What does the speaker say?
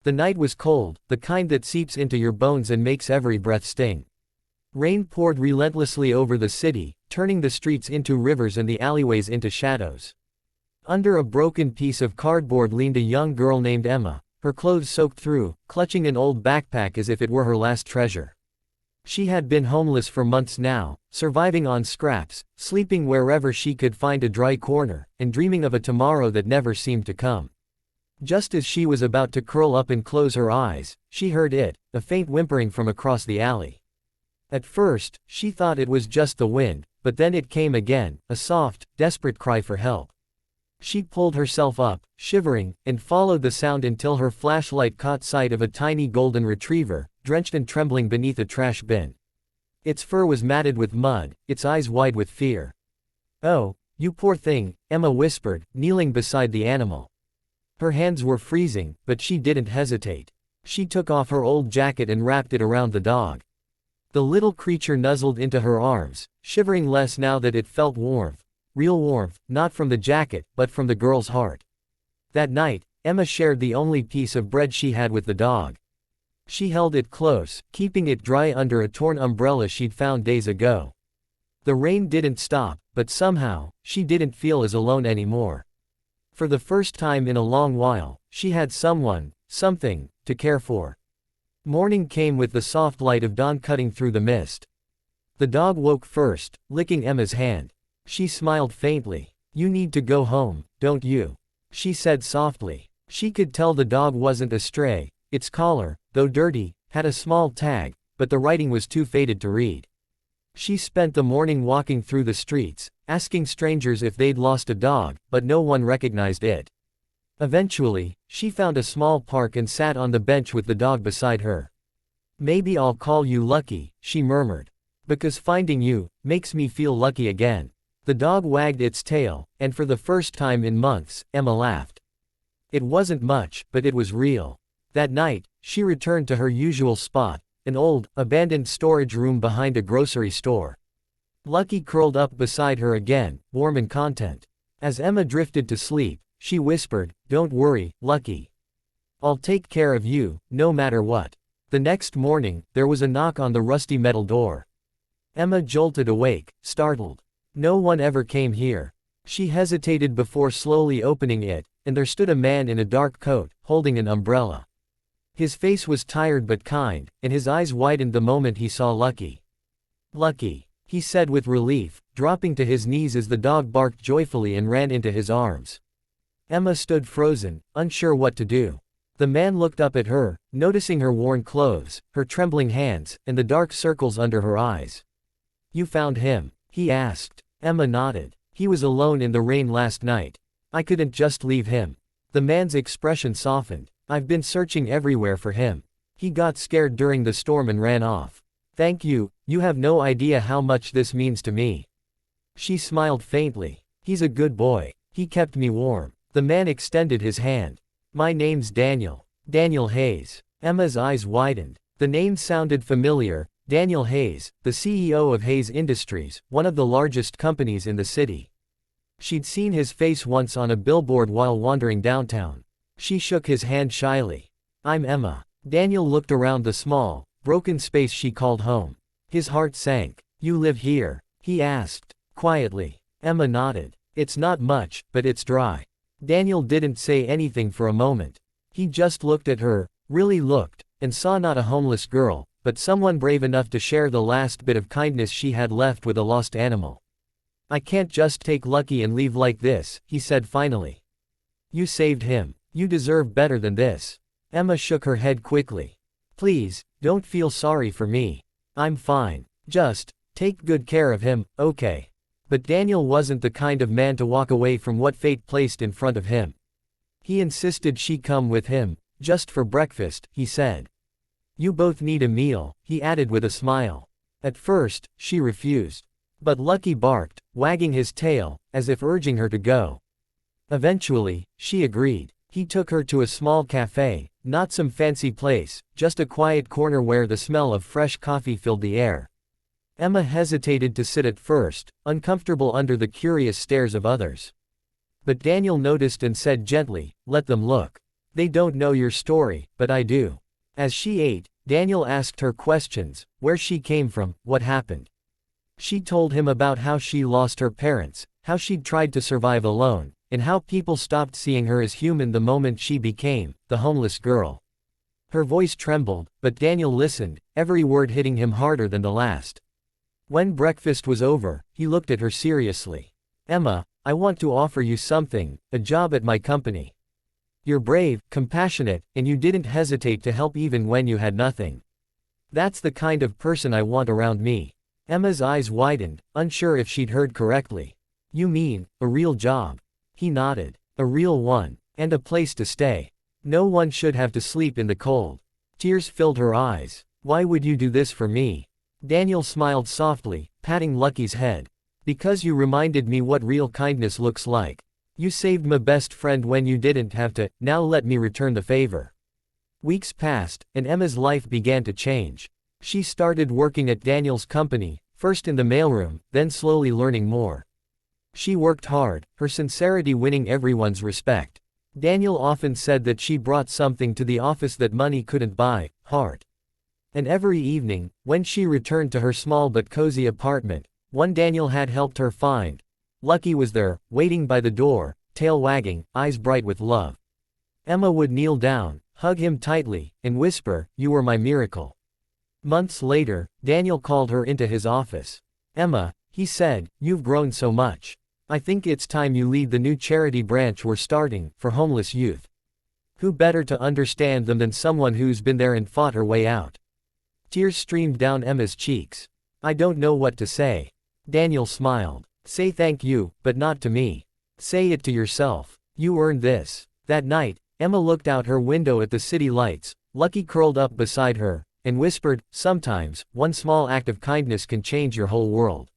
The night was cold, the kind that seeps into your bones and makes every breath sting. Rain poured relentlessly over the city, turning the streets into rivers and the alleyways into shadows. Under a broken piece of cardboard leaned a young girl named Emma, her clothes soaked through, clutching an old backpack as if it were her last treasure. She had been homeless for months now, surviving on scraps, sleeping wherever she could find a dry corner, and dreaming of a tomorrow that never seemed to come. Just as she was about to curl up and close her eyes, she heard it, a faint whimpering from across the alley. At first, she thought it was just the wind, but then it came again, a soft, desperate cry for help. She pulled herself up, shivering, and followed the sound until her flashlight caught sight of a tiny golden retriever, drenched and trembling beneath a trash bin. Its fur was matted with mud, its eyes wide with fear. "Oh, you poor thing," Emma whispered, kneeling beside the animal. Her hands were freezing, but she didn't hesitate. She took off her old jacket and wrapped it around the dog. The little creature nuzzled into her arms, shivering less now that it felt warmth. Real warmth, not from the jacket, but from the girl's heart. That night, Emma shared the only piece of bread she had with the dog. She held it close, keeping it dry under a torn umbrella she'd found days ago. The rain didn't stop, but somehow, she didn't feel as alone anymore. For the first time in a long while, she had someone, something, to care for. Morning came with the soft light of dawn cutting through the mist. The dog woke first, licking Emma's hand. She smiled faintly. "You need to go home, don't you?" she said softly. She could tell the dog wasn't a stray. Its collar, though dirty, had a small tag, but the writing was too faded to read. She spent the morning walking through the streets, asking strangers if they'd lost a dog, but no one recognized it. Eventually, she found a small park and sat on the bench with the dog beside her. "Maybe I'll call you Lucky," she murmured. "Because finding you makes me feel lucky again." The dog wagged its tail, and for the first time in months, Emma laughed. It wasn't much, but it was real. That night, she returned to her usual spot, an old, abandoned storage room behind a grocery store. Lucky curled up beside her again, warm and content. As Emma drifted to sleep, she whispered, "Don't worry, Lucky. I'll take care of you, no matter what." The next morning, there was a knock on the rusty metal door. Emma jolted awake, startled. No one ever came here. She hesitated before slowly opening it, and there stood a man in a dark coat, holding an umbrella. His face was tired but kind, and his eyes widened the moment he saw Lucky. "Lucky," he said with relief, dropping to his knees as the dog barked joyfully and ran into his arms. Emma stood frozen, unsure what to do. The man looked up at her, noticing her worn clothes, her trembling hands, and the dark circles under her eyes. "You found him?" he asked. Emma nodded. "He was alone in the rain last night. I couldn't just leave him." The man's expression softened. "I've been searching everywhere for him. He got scared during the storm and ran off. Thank you, you have no idea how much this means to me." She smiled faintly. "He's a good boy. He kept me warm." The man extended his hand. "My name's Daniel. Daniel Hayes." Emma's eyes widened. The name sounded familiar. Daniel Hayes, the CEO of Hayes Industries, one of the largest companies in the city. She'd seen his face once on a billboard while wandering downtown. She shook his hand shyly. "I'm Emma." Daniel looked around the small, broken space she called home. His heart sank. "You live here?" he asked, quietly. Emma nodded. "It's not much, but it's dry." Daniel didn't say anything for a moment. He just looked at her, really looked, and saw not a homeless girl, but someone brave enough to share the last bit of kindness she had left with a lost animal. "I can't just take Lucky and leave like this," he said finally. "You saved him. You deserve better than this." Emma shook her head quickly. "Please, don't feel sorry for me. I'm fine. Just take good care of him, okay?" But Daniel wasn't the kind of man to walk away from what fate placed in front of him. He insisted she come with him, just for breakfast, he said. "You both need a meal," he added with a smile. At first, she refused. But Lucky barked, wagging his tail, as if urging her to go. Eventually, she agreed. He took her to a small cafe, not some fancy place, just a quiet corner where the smell of fresh coffee filled the air. Emma hesitated to sit at first, uncomfortable under the curious stares of others. But Daniel noticed and said gently, "Let them look. They don't know your story, but I do. As she ate, Daniel asked her questions, where she came from, what happened. She told him about how she lost her parents, how she'd tried to survive alone, and how people stopped seeing her as human the moment she became the homeless girl. Her voice trembled, but Daniel listened, every word hitting him harder than the last. When breakfast was over, he looked at her seriously. Emma, I want to offer you something, a job at my company. You're brave, compassionate, and you didn't hesitate to help even when you had nothing. That's the kind of person I want around me. Emma's eyes widened, unsure if she'd heard correctly. You mean, a real job? He nodded. A real one. And a place to stay. No one should have to sleep in the cold. Tears filled her eyes. Why would you do this for me? Daniel smiled softly, patting Lucky's head. Because you reminded me what real kindness looks like. You saved my best friend when you didn't have to, now let me return the favor. Weeks passed, and Emma's life began to change. She started working at Daniel's company, first in the mailroom, then slowly learning more. She worked hard, her sincerity winning everyone's respect. Daniel often said that she brought something to the office that money couldn't buy, heart. And every evening, when she returned to her small but cozy apartment, one Daniel had helped her find, Lucky was there, waiting by the door, tail wagging, eyes bright with love. Emma would kneel down, hug him tightly, and whisper, "You were my miracle." Months later, Daniel called her into his office. "Emma," he said, "you've grown so much. I think it's time you lead the new charity branch we're starting, for homeless youth. Who better to understand them than someone who's been there and fought her way out?" Tears streamed down Emma's cheeks. "I don't know what to say." Daniel smiled. "Say thank you, but not to me. Say it to yourself. You earned this." That night, Emma looked out her window at the city lights, Lucky curled up beside her, and whispered, "Sometimes, one small act of kindness can change your whole world."